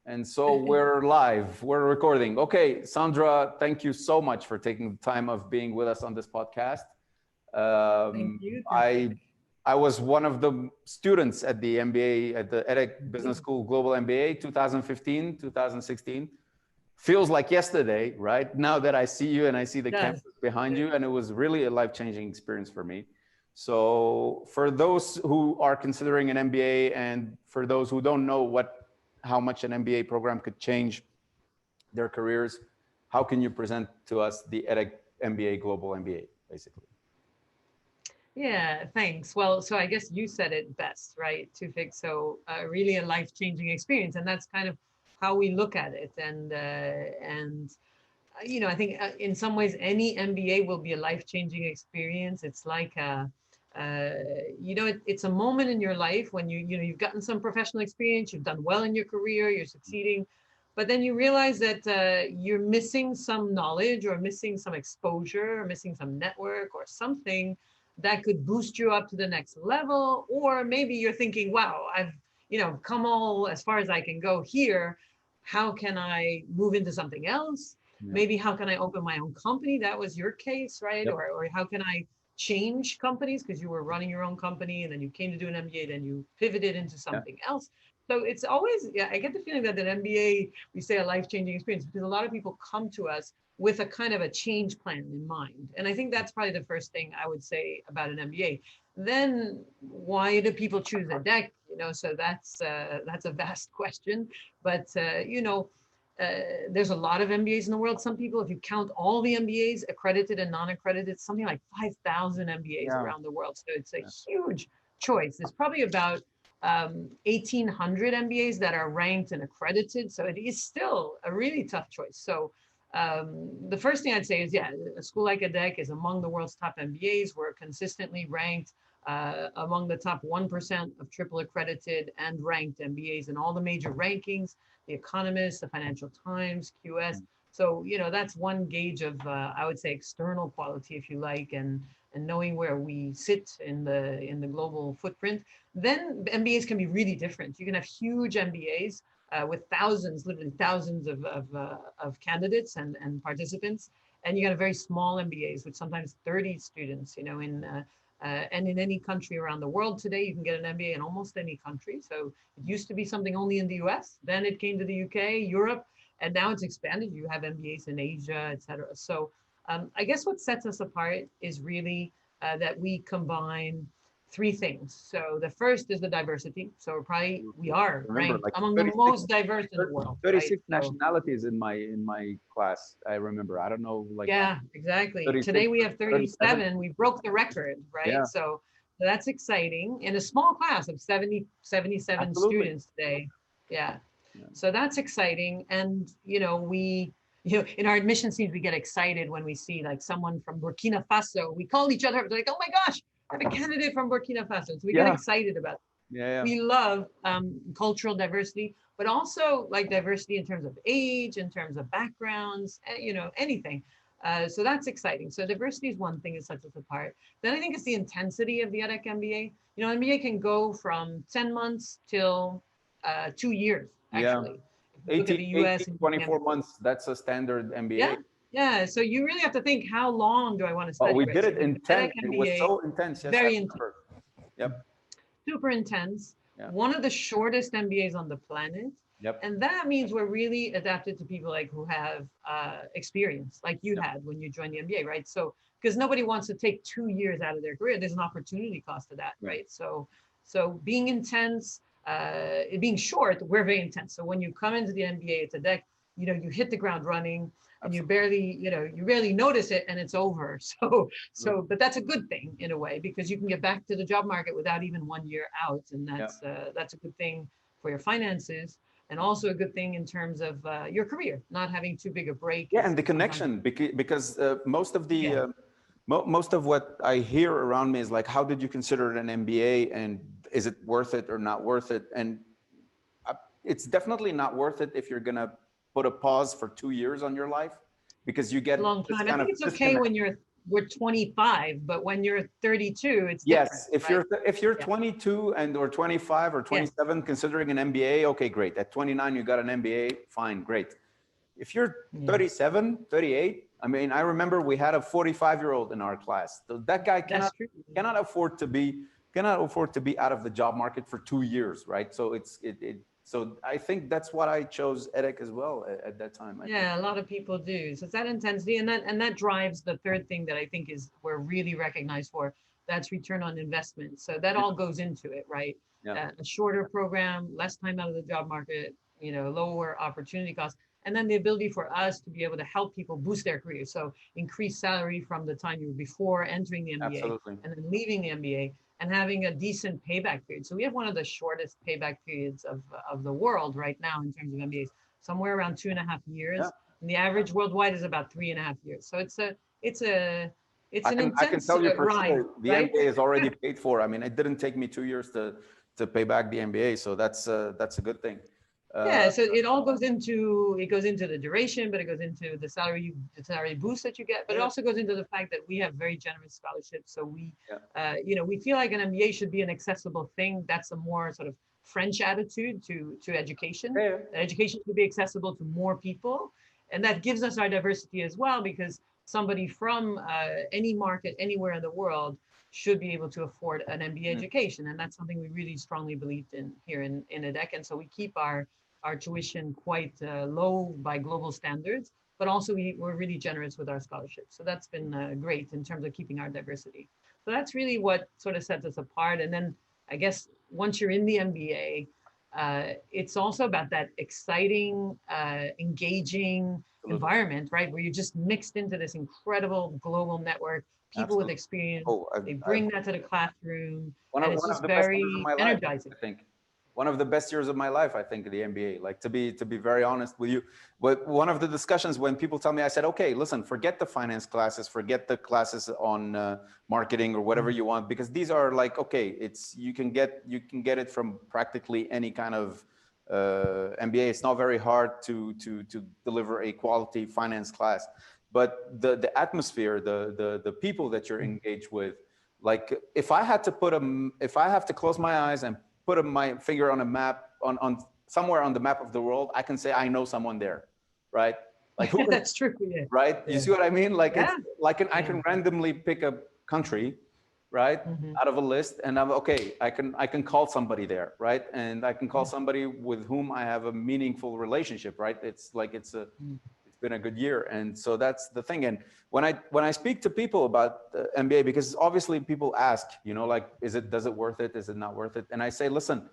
And so we're live, we're recording. Okay, Sandra, thank you so much for taking the time of being with us on this podcast. Thank you. I was one of the students at the MBA, at the EDHEC Business School Global MBA, 2015, 2016. Feels like yesterday, right? Now that I see you and I see the campus behind you, and it was really a life-changing experience for me. So for those who are considering an MBA and for those who don't know how much an MBA program could change their careers, how can you present to us the EDHEC MBA Global MBA, basically? Yeah, thanks. Well, so I guess you said it best, right, Tufik? So really a life-changing experience, and that's kind of how we look at it. And you know, I think in some ways any MBA will be a life-changing experience. It's like you know, it's a moment in your life when you've gotten some professional experience, you've done well in your career, you're succeeding, but then you realize that you're missing some knowledge or missing some exposure or missing some network or something that could boost you up to the next level. Or maybe you're thinking, wow, I've come all as far as I can go here. How can I move into something else? Yeah. Maybe how can I open my own company? That was your case, right? Yep. Or how can I change companies, because you were running your own company and then you came to do an MBA, then you pivoted into something else. So it's always, I get the feeling that an MBA, we say a life-changing experience, because a lot of people come to us with a kind of a change plan in mind. And I think that's probably the first thing I would say about an MBA. Then why do people choose EDHEC? So that's a vast question. But, there's a lot of MBAs in the world. Some people, if you count all the MBAs, accredited and non-accredited, something like 5,000 MBAs around the world. So it's a huge choice. There's probably about 1,800 MBAs that are ranked and accredited. So it is still a really tough choice. So the first thing I'd say is, a school like EDHEC is among the world's top MBAs. We're consistently ranked among the top 1% of triple accredited and ranked MBAs in all the major rankings, The Economist, the Financial Times, QS. So, that's one gauge of, I would say, external quality, if you like, and knowing where we sit in the global footprint. Then MBAs can be really different. You can have huge MBAs with literally thousands of candidates and participants. And you got a very small MBAs with sometimes 30 students, and in any country around the world today, you can get an MBA in almost any country. So it used to be something only in the US, then it came to the UK, Europe, and now it's expanded. You have MBAs in Asia, et cetera. So I guess what sets us apart is really that we combine three things. So the first is the diversity. So we are ranked among the most diverse in the world. 36 nationalities in my class. I remember. I don't know. Yeah, exactly. Today we have 37. We broke the record, right? Yeah. So that's exciting. In a small class of 77 Absolutely. Students today. Yeah. So that's exciting. And, in our admissions teams, we get excited when we see like someone from Burkina Faso. We call each other like, oh my gosh, I have a candidate from Burkina Faso. So we get excited about it. Yeah. We love cultural diversity, but also like diversity in terms of age, in terms of backgrounds, anything. So that's exciting. So diversity is one thing that sets us apart. Then I think it's the intensity of the EDHEC MBA. MBA can go from 10 months till 2 years, actually. Yeah. 18, 24 months, that's a standard MBA. Yeah. Yeah, so you really have to think, how long do I want to study? Oh, we did it in 10. It was so intense. Yes, very intense. Yep. Super intense. Yeah. One of the shortest MBAs on the planet. Yep. And that means we're really adapted to people like who have experience, like you had when you joined the MBA, right? So, because nobody wants to take 2 years out of their career. There's an opportunity cost to that, right? So being intense, being short, we're very intense. So when you come into the MBA at EDHEC, you hit the ground running. And you barely notice it, and it's over. But that's a good thing in a way, because you can get back to the job market without even 1 year out, and that's a good thing for your finances, and also a good thing in terms of your career, not having too big a break. Yeah, and the connection, because most of what I hear around me is like, how did you consider it an MBA, and is it worth it or not worth it? And it's definitely not worth it if you're gonna put a pause for 2 years on your life, because you get a long time. I think it's okay when you're we're 25, but when you're 32, it's Yes, different, if you're Yeah. 22 and or 25 or 27 considering an MBA, okay, great. At 29 you got an MBA, fine, great. If you're Yeah. 37, 38, I mean, I remember we had a 45-year-old in our class. So that guy That's true. cannot afford to be out of the job market for 2 years, right? So so I think that's what I chose EDHEC as well at that time. I think. Yeah, a lot of people do. So it's that intensity, and that drives the third thing that I think is we're really recognized for. That's return on investment. So that all goes into it, right? Yeah. A shorter program, less time out of the job market, lower opportunity costs, and then the ability for us to be able to help people boost their career. So increase salary from the time you were before entering the MBA Absolutely. and then leaving the MBA and having a decent payback period. So we have one of the shortest payback periods of the world right now in terms of MBAs, somewhere around 2.5 years. Yeah. And the average worldwide is about 3.5 years. So it's an I can intense tell you for ride, sure, the right? MBA is already paid for. I mean, it didn't take me 2 years to pay back the MBA, so that's a good thing. Yeah, so it all goes into the duration, but it goes into the salary boost that you get, but it also goes into the fact that we have very generous scholarships. So we feel like an MBA should be an accessible thing. That's a more sort of French attitude to education. Yeah. That education should be accessible to more people, and that gives us our diversity as well, because somebody from any market anywhere in the world should be able to afford an MBA education, and that's something we really strongly believed in here in EDHEC. And so we keep our tuition quite low by global standards, but also we're really generous with our scholarships. So that's been great in terms of keeping our diversity. So that's really what sort of sets us apart. And then I guess once you're in the MBA, it's also about that exciting, engaging environment, right? Where you're just mixed into this incredible global network, people with experience. They bring that to the classroom, and it's just very energizing. I think one of the best years of my life, I think, the MBA. Like to be very honest with you, but one of the discussions when people tell me, I said, okay, listen, forget the finance classes, forget the classes on marketing or whatever you want, because these are like, okay, you can get it from practically any kind of MBA. It's not very hard to deliver a quality finance class, but the atmosphere, the people that you're engaged with, like if I have to close my eyes and put my finger on a map on somewhere on the map of the world, I can say I know someone there, right? Like who? That's true. Yeah. Right? Yeah. You see what I mean? Like Yeah. it's like I can randomly pick a country, right, out of a list, and I'm okay. I can call somebody there, right? And I can call somebody with whom I have a meaningful relationship, right? It's like it's been a good year, and so that's the thing. And when I speak to people about the MBA, because obviously people ask, like, does it worth it? Is it not worth it? And I say, listen,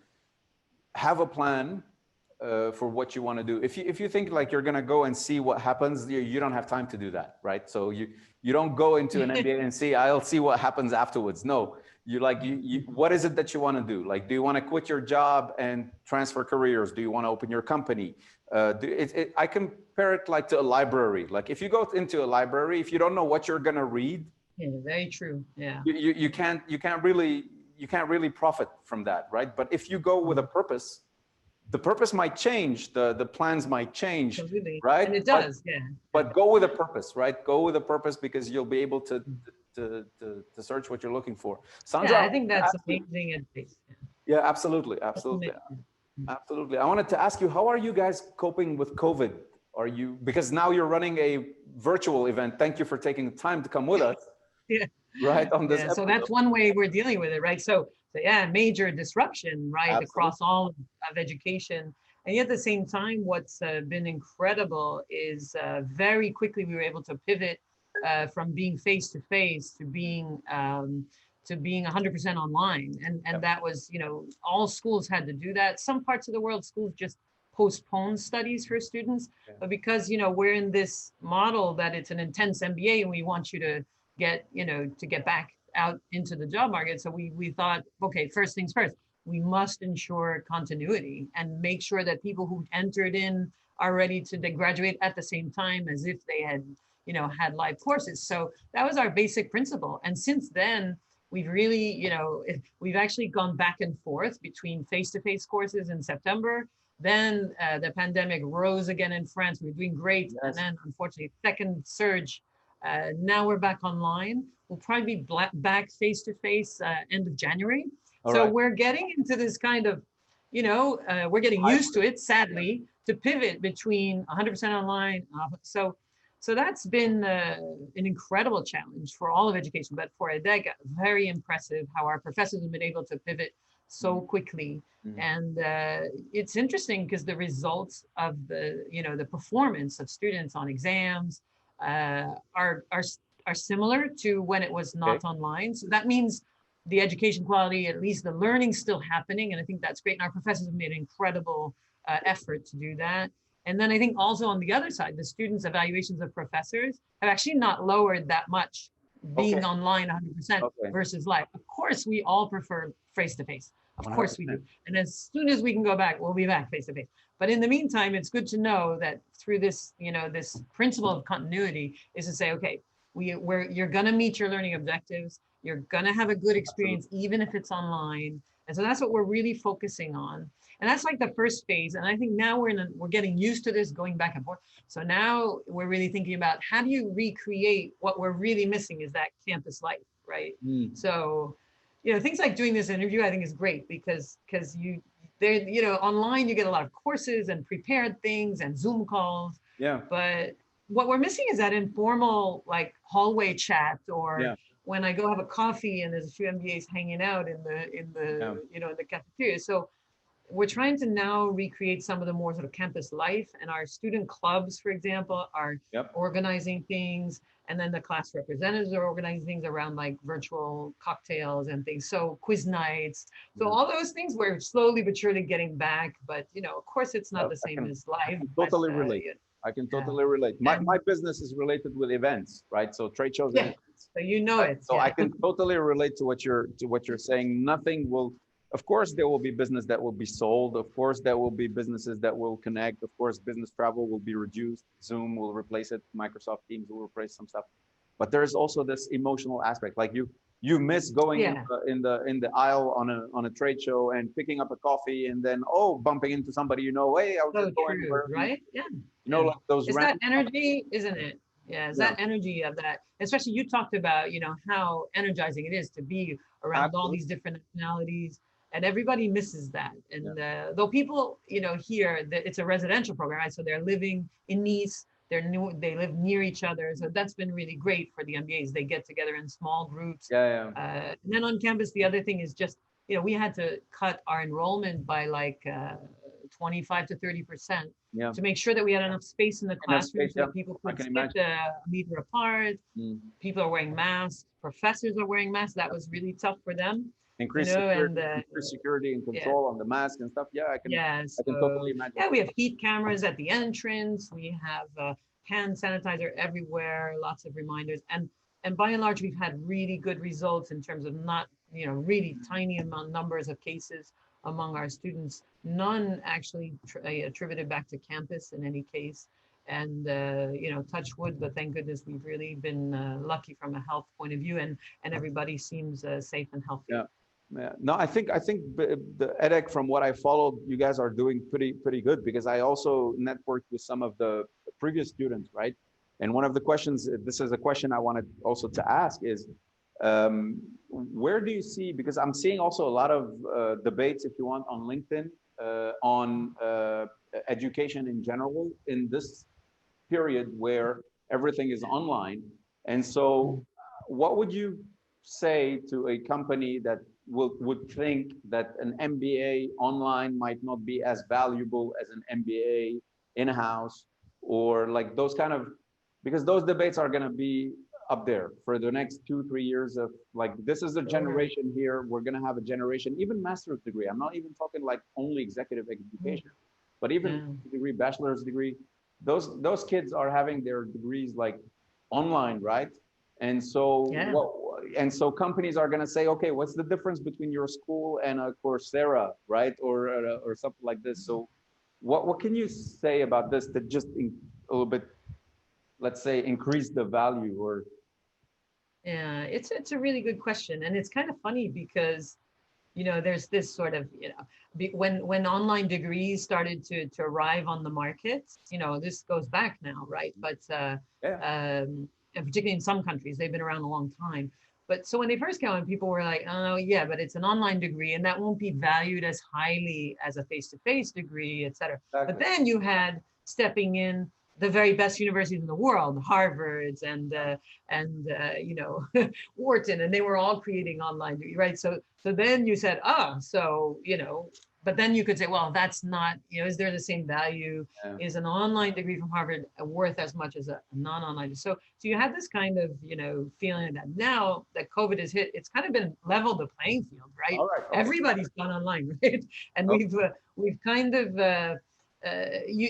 have a plan for what you want to do. If you think like you're gonna go and see what happens, you don't have time to do that, right? So you don't go into an MBA and see I'll see what happens afterwards. No, what is it that you want to do? Like, do you want to quit your job and transfer careers? Do you want to open your company? I compare it like to a library. Like if you go into a library, if you don't know what you're gonna read, yeah, very true. Yeah, you can't really profit from that, right? But if you go with a purpose, the purpose might change, the plans might change, absolutely. right? And it does, But go with a purpose, right? Go with a purpose, because you'll be able to search what you're looking for. Sandra, I think that's amazing advice. Yeah, absolutely. Absolutely. I wanted to ask you, how are you guys coping with COVID? Because now you're running a virtual event. Thank you for taking the time to come with us. Yeah. Right on this. So that's one way we're dealing with it, right? So major disruption, right, Absolutely. across all of education. And yet at the same time, what's been incredible is very quickly we were able to pivot from being face-to-face to being 100% online. And that was, all schools had to do that. Some parts of the world, schools just postpone studies for students, but because, we're in this model that it's an intense MBA and we want you to get back out into the job market. So we thought, okay, first things first, we must ensure continuity and make sure that people who entered in are ready to graduate at the same time as if they had, had live courses. So that was our basic principle. And since then, we've really, we've actually gone back and forth between face-to-face courses in September. Then the pandemic rose again in France. We were doing great. Yes. And then unfortunately, second surge Now we're back online. We'll probably be back face-to-face end of January. All So right. we're getting into this kind of, we're getting used to it, sadly, to pivot between 100% online. So that's been an incredible challenge for all of education, but for EDHEC, very impressive how our professors have been able to pivot so quickly. And it's interesting because the results of the performance of students on exams are similar to when it was not online. So that means the education quality, at least the learning's still happening. And I think that's great. And our professors have made an incredible effort to do that. And then I think also on the other side, the students' evaluations of professors have actually not lowered that much being online 100% versus live. Of course, we all prefer face-to-face. Of course we do. And as soon as we can go back, we'll be back face-to-face. But in the meantime, it's good to know that through this, this principle of continuity is to say, okay, you're going to meet your learning objectives. You're going to have a good experience, even if it's online. And so that's what we're really focusing on. And that's like the first phase. And I think now we're getting used to this, going back and forth. So now we're really thinking about how do you recreate what we're really missing is that campus life, right? So, things like doing this interview, I think is great because online you get a lot of courses and prepared things and Zoom calls. Yeah. But what we're missing is that informal like hallway chat or when I go have a coffee and there's a few MBAs hanging out in the cafeteria. So we're trying to now recreate some of the more sort of campus life, and our student clubs, for example, are organizing things, and then the class representatives are organizing things around like virtual cocktails and things. So quiz nights. So all those things we're slowly but surely getting back, but of course it's not the same as live. Totally relate. I can totally relate. My business is related with events, right? So trade shows. Yeah. So it. So I can totally relate to what you're saying. Nothing will. Of course, there will be business that will be sold. Of course, there will be businesses that will connect. Of course, business travel will be reduced. Zoom will replace it. Microsoft Teams will replace some stuff. But there's also this emotional aspect. Like you miss going in the aisle on a trade show and picking up a coffee and then bumping into somebody hey, I was just going true, right? Yeah. Like those. It's that energy, isn't it? Yeah, it's that energy of that. Especially you talked about how energizing it is to be around all these different nationalities. And everybody misses that. And though people, here, it's a residential program, right? So they're living in Nice, they live near each other. So that's been really great for the MBAs. They get together in small groups. And then on campus, the other thing is just, we had to cut our enrollment by like 25 to 30% to make sure that we had enough space in the classroom so that people could sit a meter apart. People are wearing masks. Professors are wearing masks. That was really tough for them. Increase security and control on the mask and stuff. I can totally imagine. Yeah, we have heat cameras at the entrance. We have hand sanitizer everywhere. Lots of reminders, and by and large, we've had really good results in terms of not really tiny numbers of cases among our students. None actually attributed back to campus in any case. And touch wood, but thank goodness we've really been lucky from a health point of view, and everybody seems safe and healthy. No, I think the EDHEC, from what I followed, you guys are doing pretty good, because I also networked with some of the previous students, right? And one of the questions, this is a question I wanted also to ask, is where do you see, because I'm seeing also a lot of debates, if you want, on LinkedIn on education in general in this period where everything is online. And so what would you say to a company that would think that an MBA online might not be as valuable as an MBA in-house, or like those kind of, because those debates are going to be up there for the next 2-3 years of like, this is a generation here, we're going to have a generation, even master's degree. I'm not even talking like only executive education, but even degree, bachelor's degree, those kids are having their degrees like online, right? And so so companies are going to say, okay, what's the difference between your school and a Coursera, right? Or something like this. So what can you say about this that just a little bit, let's say, increase the value? Or it's a really good question, and it's kind of funny because there's this sort of when online degrees started to arrive on the market, this goes back now, right? But and particularly in some countries, they've been around a long time. But so when they first came on, people were like, oh, yeah, but it's an online degree and that won't be valued as highly as a face-to-face degree, et cetera. Exactly. But then you had stepping in the very best universities in the world, Harvard's and you know, Wharton, and they were all creating online degree, right? So then you said, so, you know, but then you could say, well, that's not, you know, is there the same value? Yeah. Is an online degree from Harvard worth as much as a non-online? So you had this kind of, you know, feeling that now that COVID has hit, it's kind of been leveled the playing field, right? All right. Everybody's gone online, right? And we've kind of,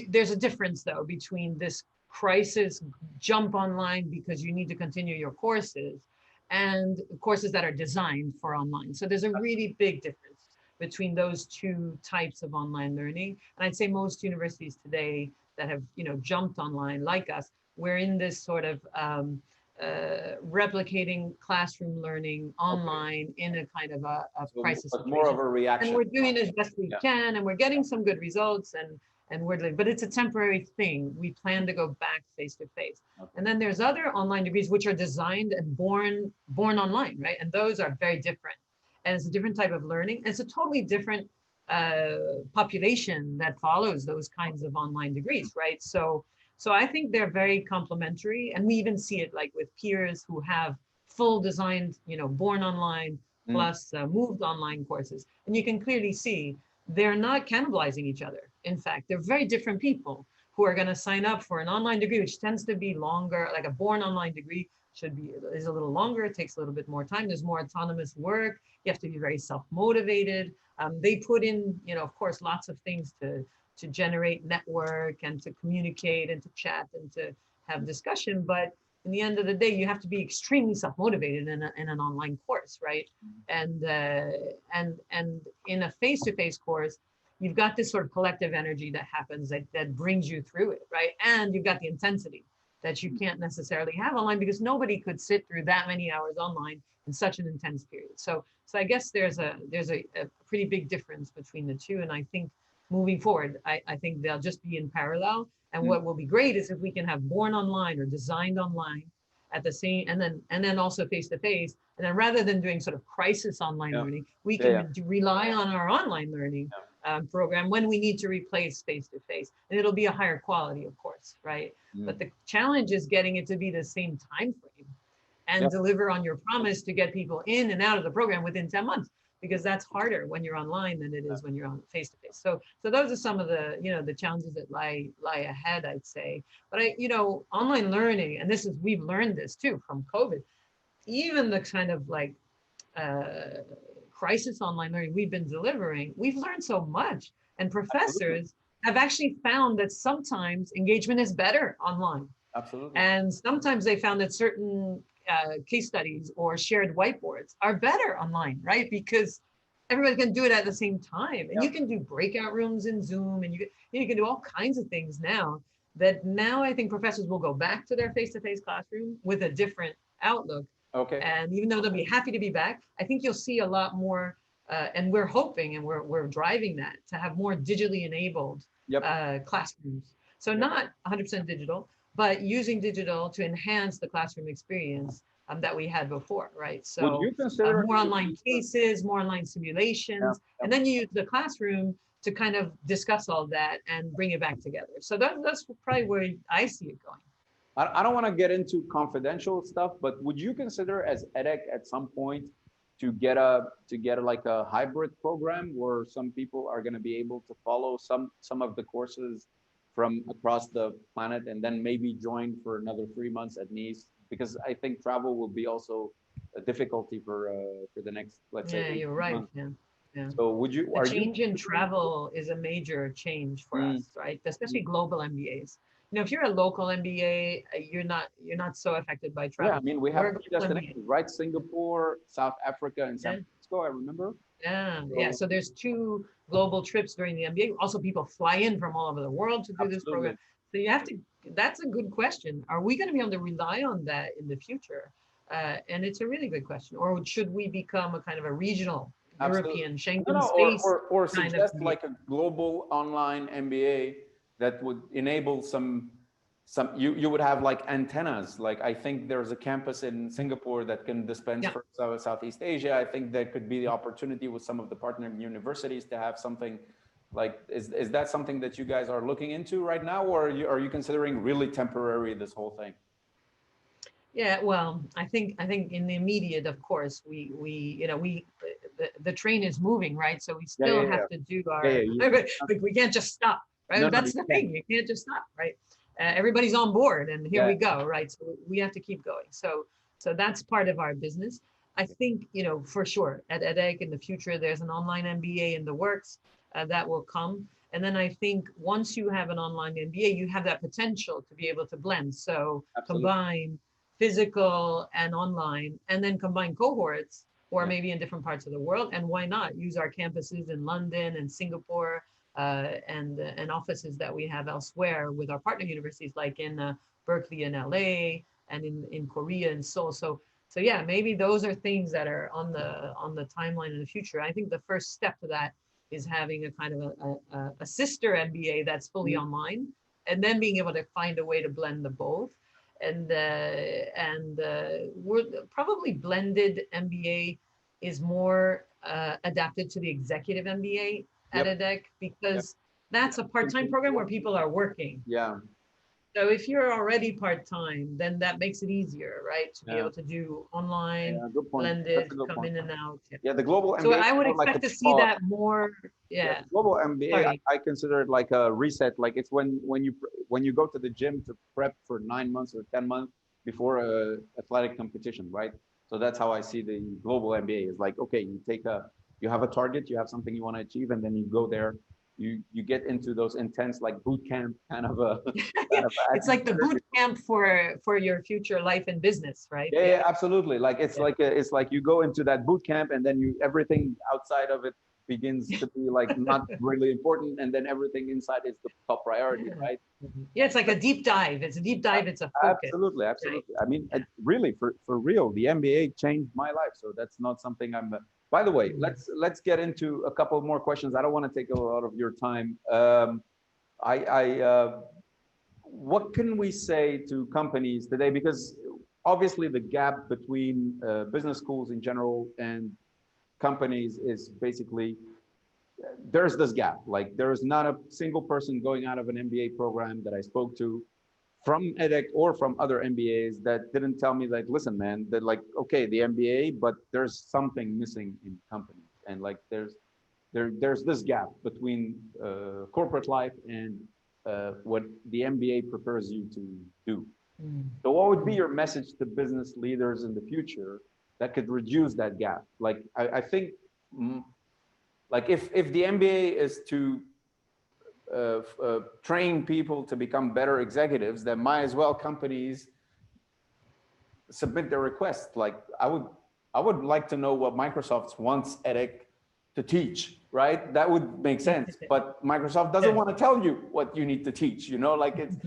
there's a difference though between this crisis jump online because you need to continue your courses and courses that are designed for online. So there's a really big difference between those two types of online learning. And I'd say most universities today that have, you know, jumped online like us, we're in this sort of replicating classroom learning online in a kind of a crisis situation. More of a reaction. And we're doing as best we can, and we're getting some good results, and we're doing, but it's a temporary thing. We plan to go back face to face. And then there's other online degrees which are designed and born online, right? And those are very different. And it's a different type of learning. It's a totally different population that follows those kinds of online degrees, right? So I think they're very complementary, and we even see it like with peers who have full designed, you know, born online plus moved online courses, and you can clearly see they're not cannibalizing each other. In fact, they're very different people who are going to sign up for an online degree, which tends to be longer, like a born online degree is a little longer, it takes a little bit more time, there's more autonomous work, you have to be very self-motivated. They put in, you know, of course, lots of things to generate network and to communicate and to chat and to have discussion, but in the end of the day, you have to be extremely self-motivated in an online course, right? And in a face-to-face course, you've got this sort of collective energy that happens that brings you through it, right? And you've got the intensity that you can't necessarily have online because nobody could sit through that many hours online in such an intense period. So I guess there's a pretty big difference between the two. And I think moving forward, I think they'll just be in parallel. And what will be great is if we can have born online or designed online at the same, and then also face to face. And then rather than doing sort of crisis online learning, we can rely on our online learning program when we need to replace face to face. And it'll be a higher quality, of course, right? But the challenge is getting it to be the same time frame and deliver on your promise to get people in and out of the program within 10 months, because that's harder when you're online than it is when you're on face to face. So those are some of the, you know, the challenges that lie ahead, I'd say. But online learning, and we've learned this too from COVID, even the kind of like crisis online learning we've been delivering, we've learned so much. And professors have actually found that sometimes engagement is better online. Absolutely. And sometimes they found that certain case studies or shared whiteboards are better online, right? Because everybody can do it at the same time. And you can do breakout rooms in Zoom, and you can do all kinds of things now I think professors will go back to their face-to-face classroom with a different outlook. Okay. And even though they'll be happy to be back, I think you'll see a lot more, and we're hoping and we're driving that to have more digitally enabled classrooms. So not 100% digital, but using digital to enhance the classroom experience that we had before, right? So would you consider more online cases, more online simulations, and then you use the classroom to kind of discuss all that and bring it back together. So that's probably where I see it going. I don't want to get into confidential stuff, but would you consider as EDHEC at some point to get like a hybrid program where some people are going to be able to follow some of the courses from across the planet and then maybe join for another 3 months at Nice? Because I think travel will be also a difficulty for the next, let's say. Yeah, you're right. Yeah. So the change in travel is a major change for us, right? Especially global MBAs. You know, if you're a local MBA, you're not so affected by travel. Yeah, I mean, we have destinations, right? Singapore, South Africa, and San Francisco, I remember. So there's 2 global trips during the MBA. Also, people fly in from all over the world to do this program. So you have to, that's a good question. Are we going to be able to rely on that in the future? And it's a really good question. Or should we become a kind of a regional European Schengen space? Or suggest like a global online MBA that would enable some you would have like antennas. Like I think there's a campus in Singapore that can dispense for Southeast Asia. I think there could be the opportunity with some of the partner universities to have something like, is that something that you guys are looking into right now, or are you considering really temporary this whole thing? Yeah, well, I think in the immediate, of course, the train is moving, right? So we still have to do our, like we can't just stop, right? No, That's the thing, you can't just stop, right? Everybody's on board, and here we go, right? So we have to keep going. So that's part of our business. I think, for sure, at EDHEC in the future, there's an online MBA in the works that will come. And then I think once you have an online MBA, you have that potential to be able to blend. So combine physical and online, and then combine cohorts, or maybe in different parts of the world. And why not use our campuses in London and Singapore, and offices that we have elsewhere with our partner universities, like in Berkeley and LA, and in Korea and Seoul. So yeah, maybe those are things that are on the timeline in the future. I think the first step to that is having a kind of a sister MBA that's fully online, and then being able to find a way to blend the both. And we're probably blended MBA is more adapted to the executive MBA at EDHEC, because that's a part-time program where people are working. Yeah. So if you're already part-time, then that makes it easier, right? To be able to do online, blended, come in and out. Yeah, the global MBA. So I would expect to see that more. Yeah. Global MBA, I consider it like a reset. Like it's when you go to the gym to prep for 9 months or 10 months before a athletic competition, right? So that's how I see the global MBA. Is like, okay, you have a target, you have something you want to achieve, and then you go there. You get into those intense, like boot camp kind of a. It's like the boot camp for your future life and business, right? Yeah, absolutely. Like it's like you go into that boot camp, and then everything outside of it begins to be like not really important, and then everything inside is the top priority, right? Yeah, it's like a deep dive. It's a deep dive. It's a focus. Absolutely. Right? I mean, really, for real, the MBA changed my life. So that's not something I'm. By the way, let's get into a couple more questions. I don't want to take a lot of your time. What can we say to companies today? Because obviously the gap between business schools in general and companies is basically, there's this gap. Like there is not a single person going out of an MBA program that I spoke to from EDHEC or from other MBAs that didn't tell me like, listen, man, that like, okay, the MBA, but there's something missing in companies. And like, there's this gap between corporate life and what the MBA prepares you to do. So what would be your message to business leaders in the future that could reduce that gap? Like, I think, like if the MBA is to train people to become better executives, then might as well companies submit their request. Like I would like to know what Microsoft wants EDHEC to teach, right? That would make sense. But Microsoft doesn't want to tell you what you need to teach, like it's,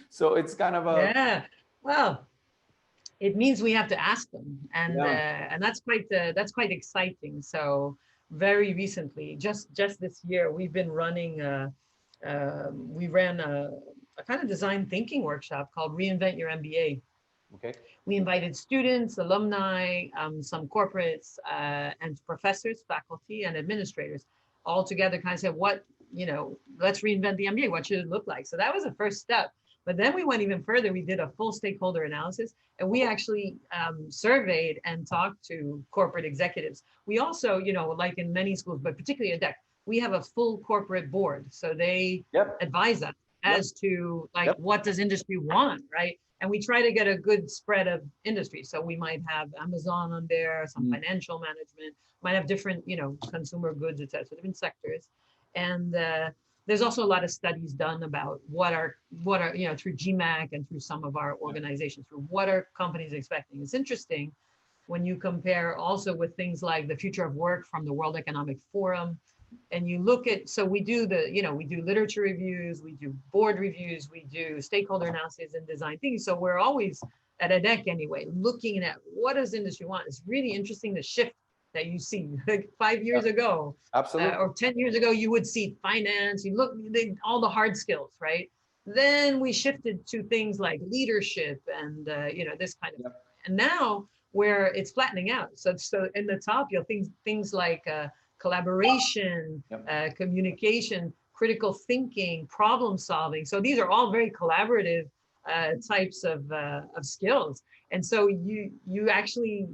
so it's kind of a. Yeah, well, it means we have to ask them. And that's quite exciting. So very recently, just this year, we've been running, we ran a kind of design thinking workshop called Reinvent Your MBA. Okay. We invited students, alumni, some corporates, and professors, faculty, and administrators all together, kind of said, let's reinvent the MBA. What should it look like? So that was the first step. But then we went even further. We did a full stakeholder analysis, and we actually surveyed and talked to corporate executives. We also, like in many schools, but particularly at EDHEC, we have a full corporate board. So they advise us as to what does industry want, right? And we try to get a good spread of industry. So we might have Amazon on there, some financial management, might have different, consumer goods, et cetera, different sectors. And there's also a lot of studies done about what are through GMAC and through some of our organizations, through what are companies expecting. It's interesting when you compare also with things like the future of work from the World Economic Forum. And you look at, so we do we do literature reviews, we do board reviews, we do stakeholder analysis and design things. So we're always at EDHEC anyway, looking at what does industry want. It's really interesting the shift that you see. Like 5 years ago, absolutely, or 10 years ago, you would see finance. You look all the hard skills, right? Then we shifted to things like leadership and this kind of. Yep. And now where it's flattening out. So in the top, you'll things like collaboration, Yep. communication, critical thinking, problem solving. So these are all very collaborative types of skills. And so you actually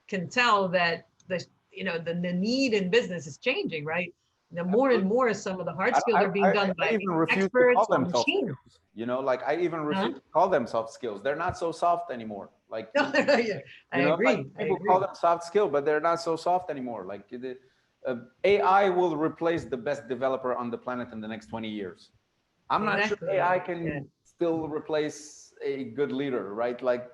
can tell that the need in business is changing, right? Now more and more some of the hard skills are being done I by even refuse to call experts or them soft machines. skills. You know, like I even refuse to call them soft skills. They're not so soft anymore. Like, Yeah, I agree. like people call them soft skill, but they're not so soft anymore. Like AI will replace the best developer on the planet in the next 20 years. I'm not sure AI can still replace a good leader, right? Like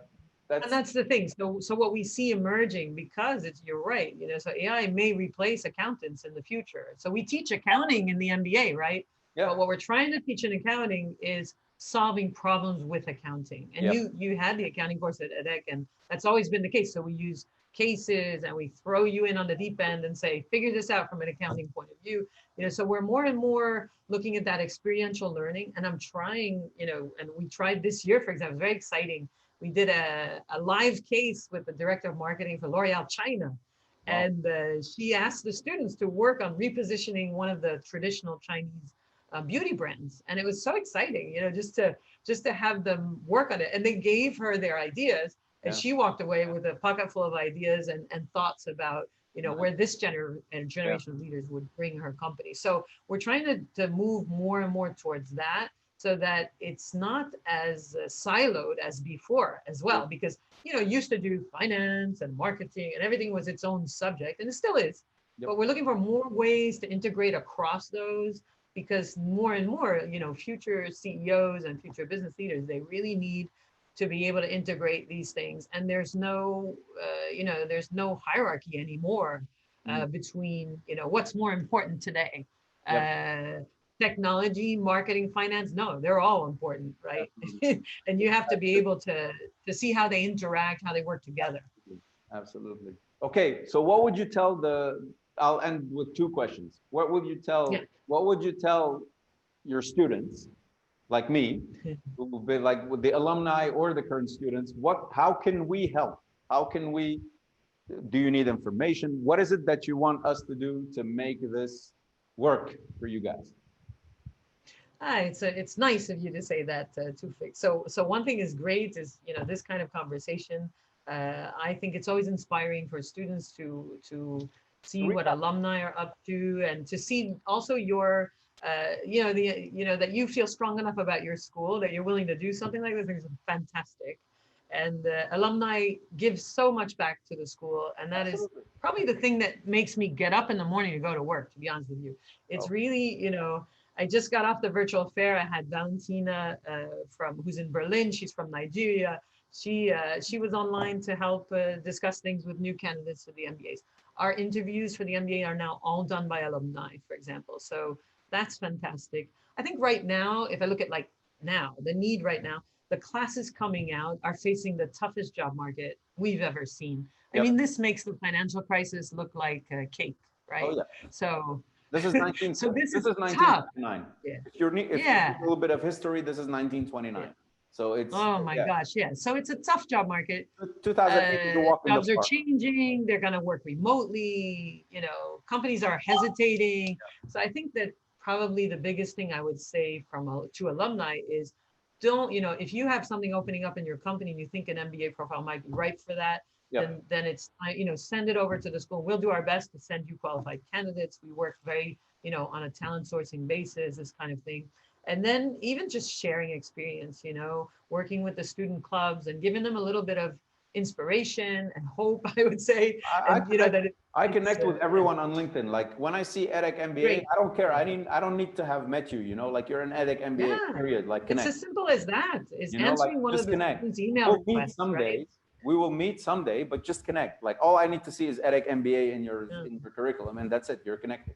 that's the thing. So what we see emerging, because you're right, so AI may replace accountants in the future. So we teach accounting in the MBA, right? Yeah. But what we're trying to teach in accounting is solving problems with accounting. And you had the accounting course at EDHEC, and that's always been the case. So we use cases and we throw you in on the deep end and say, figure this out from an accounting point of view. So we're more and more looking at that experiential learning. And I'm trying, and we tried this year, for example, very exciting. We did a live case with the director of marketing for L'Oreal China. Wow. And she asked the students to work on repositioning one of the traditional Chinese beauty brands. And it was so exciting, just to have them work on it. And they gave her their ideas, and she walked away with a pocket full of ideas and thoughts about, where this generation of leaders would bring her company. So we're trying to move more and more towards that, so that it's not as siloed as before as well, because used to do finance and marketing and everything was its own subject, and it still is. Yep. But we're looking for more ways to integrate across those, because more and more future CEOs and future business leaders, they really need to be able to integrate these things. And there's no there's no hierarchy anymore between what's more important today. Yep. Technology, marketing, finance, no, they're all important, right? And you have to be able to see how they interact, how they work together. Absolutely. Okay, so what would you tell I'll end with two questions. What would you tell your students, like me, who will be like with the alumni or the current students? How can we help? Do you need information? What is it that you want us to do to make this work for you guys? It's nice of you to say that, Tufik. So one thing is great is this kind of conversation. I think it's always inspiring for students to see what alumni are up to, and to see also your that you feel strong enough about your school that you're willing to do something like this. Is fantastic. And alumni give so much back to the school, and that is probably the thing that makes me get up in the morning to go to work, to be honest with you. It's really, I just got off the virtual fair. I had Valentina who's in Berlin. She's from Nigeria. She was online to help discuss things with new candidates for the MBAs. Our interviews for the MBA are now all done by alumni, for example. So that's fantastic. I think right now, if I look at the need right now, the classes coming out are facing the toughest job market we've ever seen. Yep. I mean, this makes the financial crisis look like a cake, right? Oh, yeah. So this is 19. So this is 1929. Yeah. If you need a little bit of history, this is 1929. Yeah. So it's. Oh my gosh, yeah. So it's a tough job market. 2008, jobs are changing. They're going to work remotely. Companies are hesitating. Yeah. So I think that probably the biggest thing I would say to alumni is, if you have something opening up in your company and you think an MBA profile might be right for that, yep. then it's, send it over to the school. We'll do our best to send you qualified candidates. We work very, on a talent sourcing basis, this kind of thing. And then even just sharing experience, working with the student clubs and giving them a little bit of inspiration and hope, I would say. I connect with everyone on LinkedIn. Like when I see EDHEC MBA, great. I don't care. I don't need to have met you, like you're an EDHEC MBA, period. Like connect. It's as simple as that. It's answering one of the students' email requests, right? We will meet someday, but just connect. Like all I need to see is EDHEC MBA in your curriculum, and that's it. You're connected.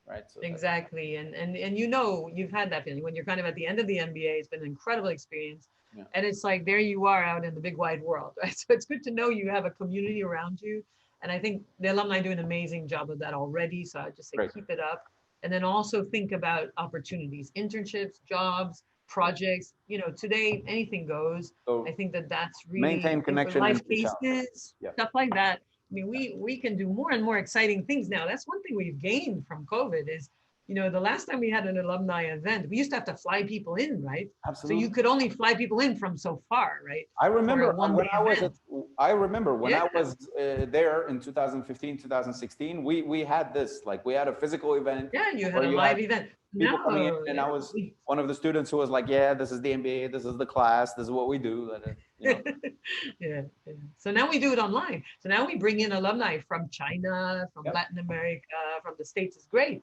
Right. So exactly. And you've had that feeling when you're kind of at the end of the MBA. It's been an incredible experience. Yeah. And it's like, there you are out in the big wide world, right? So it's good to know you have a community around you. And I think the alumni do an amazing job of that already. So I just say, keep it up. And then also think about opportunities, internships, jobs, projects. You know, today anything goes. So I think that that's maintain really with connection and life reach out. cases, Yeah. stuff like that. I mean, we can do more and more exciting things now. That's one thing we've gained from COVID is, you know, the last time we had an alumni event, we used to have to fly people in, right? So you Absolutely. could only fly people in from so far, right? I remember For a when one-day I was event. I remember when I Yeah. was there in 2015, 2016, we had this, like we had a physical event Yeah, you had where a you had live event. people coming in, No, and yeah, I was one of the students who was like, yeah, this is the MBA, this is the class, this is what we do, you know. yeah, yeah. So now we do it online. So now we bring in alumni from China, from Yep. Latin America, from the States. It's great.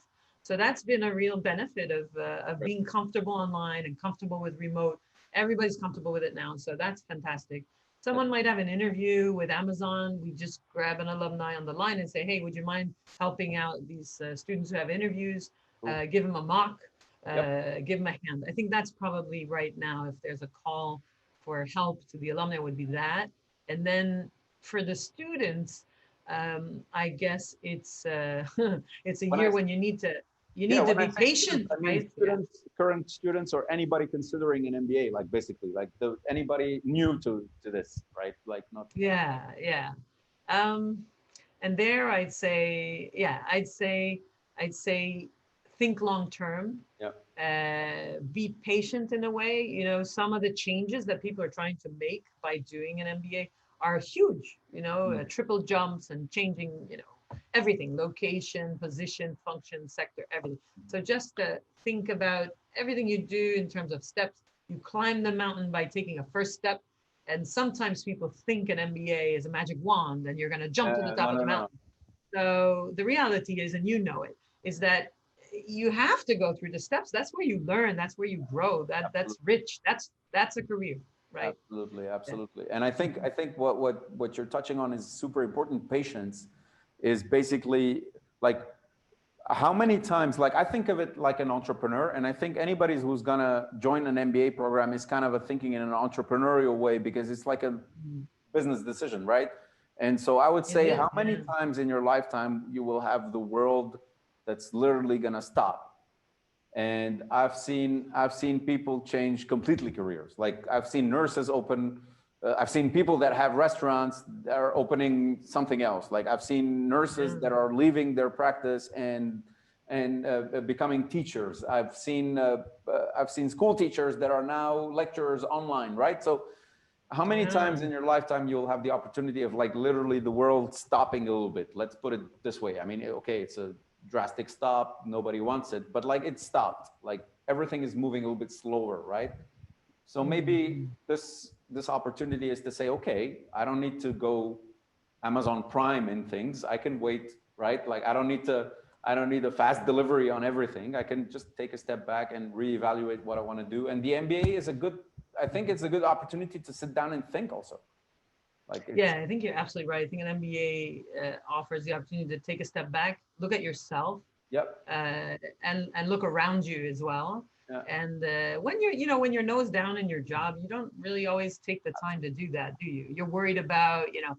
So that's been a real benefit of being comfortable online and comfortable with remote. Everybody's comfortable with it now. So that's fantastic. Someone might have an interview with Amazon. We just grab an alumni on the line and say, hey, would you mind helping out these students who have interviews? Cool. Give them a mock, Yep. give them a hand. I think that's probably right now, if there's a call for help to the alumni, would be that. And then for the students, I guess it's it's a When I year when you Yeah, need to when I be say students, patient, I mean right? Yeah. students, current students, or anybody considering an MBA, like basically, like anybody new to this, right? Like not. Yeah, yeah. Um, and there I'd say, yeah, I'd say think long term, Yeah. be patient in a way. You know, some of the changes that people are trying to make by doing an MBA are huge, you know, triple jumps and changing, you know, everything, location, position, function, sector, everything. So just think about everything you do in terms of steps. You climb the mountain by taking a first step. And sometimes people think an MBA is a magic wand and you're going to jump to the top No, of no, the no. mountain. So the reality is, and you know it, is that you have to go through the steps. That's where you learn. That's where you grow. That's Absolutely. rich. That's a career, right? Absolutely, Yeah. absolutely. And I think what you're touching on is super important. Patience is basically like how many times, like I think of it like an entrepreneur, and I think anybody who's gonna join an MBA program is kind of a thinking in an entrepreneurial way because it's like a business decision, right? And so I would It say, is. how many Yeah. times in your lifetime you will have the world that's literally gonna stop? And I've seen people change completely careers. Like I've seen nurses open. I've seen people that have restaurants that are opening something else. Like I've seen nurses that are leaving their practice and becoming teachers. I've seen school teachers that are now lecturers online, right? So how many Yeah. times in your lifetime you'll have the opportunity of like literally the world stopping a little bit? Let's put it this way. I mean, okay, it's a drastic stop, nobody wants it, but like it stopped, like everything is moving a little bit slower, right? So maybe this opportunity is to say, okay, I don't need to go Amazon Prime in things, I can wait, right? Like I don't need a fast delivery on everything. I can just take a step back and reevaluate what I want to do. And the MBA is I think it's a good opportunity to sit down and think also. Like it's, Yeah, I think you're absolutely right. I think an MBA offers the opportunity to take a step back, look at yourself, yep, and look around you as well. yeah, And when you're, you know, when you're nose down in your job, you don't really always take the time to do that, do you? You're worried about, you know,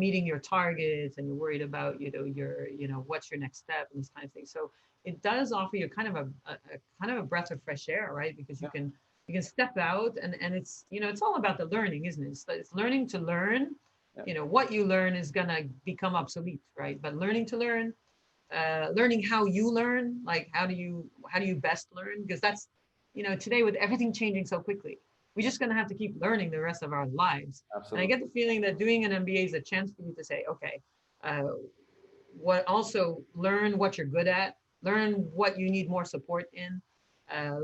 meeting your targets, and you're worried about, you know, what's your next step and this kind of thing. So it does offer you kind of a kind of a breath of fresh air, right? Because yeah, you can step out, and it's, you know, it's all about the learning, isn't it? It's learning to learn. yeah, You know, what you learn is gonna become obsolete, right? But learning to learn, learning how you learn, like how do you best learn? Because that's, you know, today with everything changing so quickly, we're just going to have to keep learning the rest of our lives. And I absolutely. get the feeling that doing an MBA is a chance for you to say, okay, uh, what also learn what you're good at, learn what you need more support in,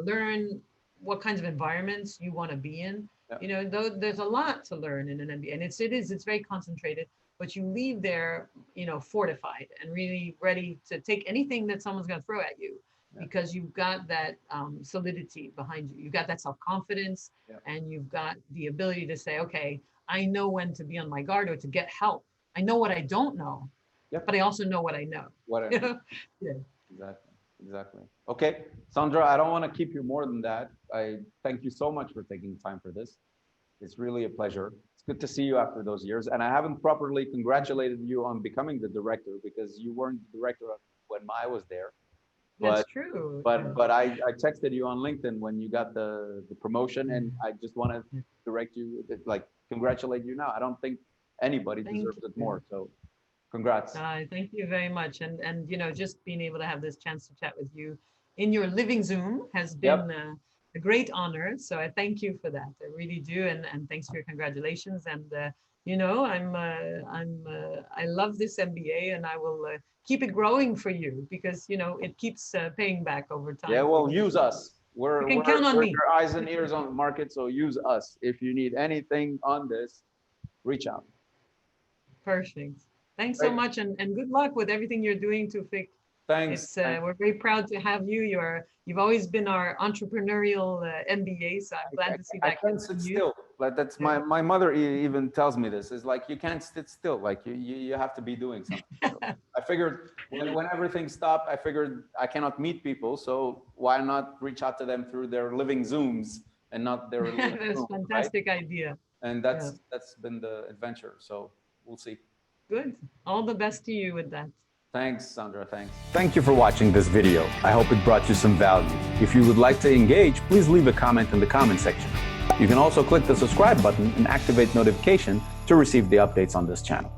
learn what kinds of environments you want to be in. Yeah, You know, though there's a lot to learn in an MBA, and it's very concentrated, but you leave there, you know, fortified and really ready to take anything that someone's going to throw at you, yeah, because you've got that solidity behind you. You've got that self-confidence, yeah, and you've got the ability to say, okay, I know when to be on my guard or to get help. I know what I don't know, yep. but I also know what I know. What You know? Yeah. exactly, exactly. Okay, Sandra, I don't want to keep you more than that. I thank you so much for taking time for this. It's really a pleasure. It's good to see you after those years. And I haven't properly congratulated you on becoming the director because you weren't the director when I was there. That's true. But I texted you on LinkedIn when you got the promotion, and I just want to direct you, like, congratulate you now. I don't think anybody deserves it more. So congrats. Thank you very much. And you know, just being able to have this chance to chat with you in your living Zoom has been a great honor. So I thank you for that. I really do. And thanks for your congratulations. And you know, I love this MBA, and I will keep it growing for you, because you know it keeps paying back over time. Yeah, well, use us. We're count on me. your eyes and ears on the market, so use us. If you need anything on this, reach out. Perfect. Thanks so much, and good luck with everything you're doing to FIC. Thanks. We're very proud to have you. You've always been our entrepreneurial MBA, so I'm glad to see that. I can't sit still. Like, that's my mother even tells me this. Is like, you can't sit still. Like you have to be doing something. So I figured when everything stopped, I figured I cannot meet people, so why not reach out to them through their living Zooms and not their living That's room, fantastic idea. And that's been the adventure. So we'll see. Good. All the best to you with that. Thanks, Sandra. Thanks. Thank you for watching this video. I hope it brought you some value. If you would like to engage, please leave a comment in the comment section. You can also click the subscribe button and activate notification to receive the updates on this channel.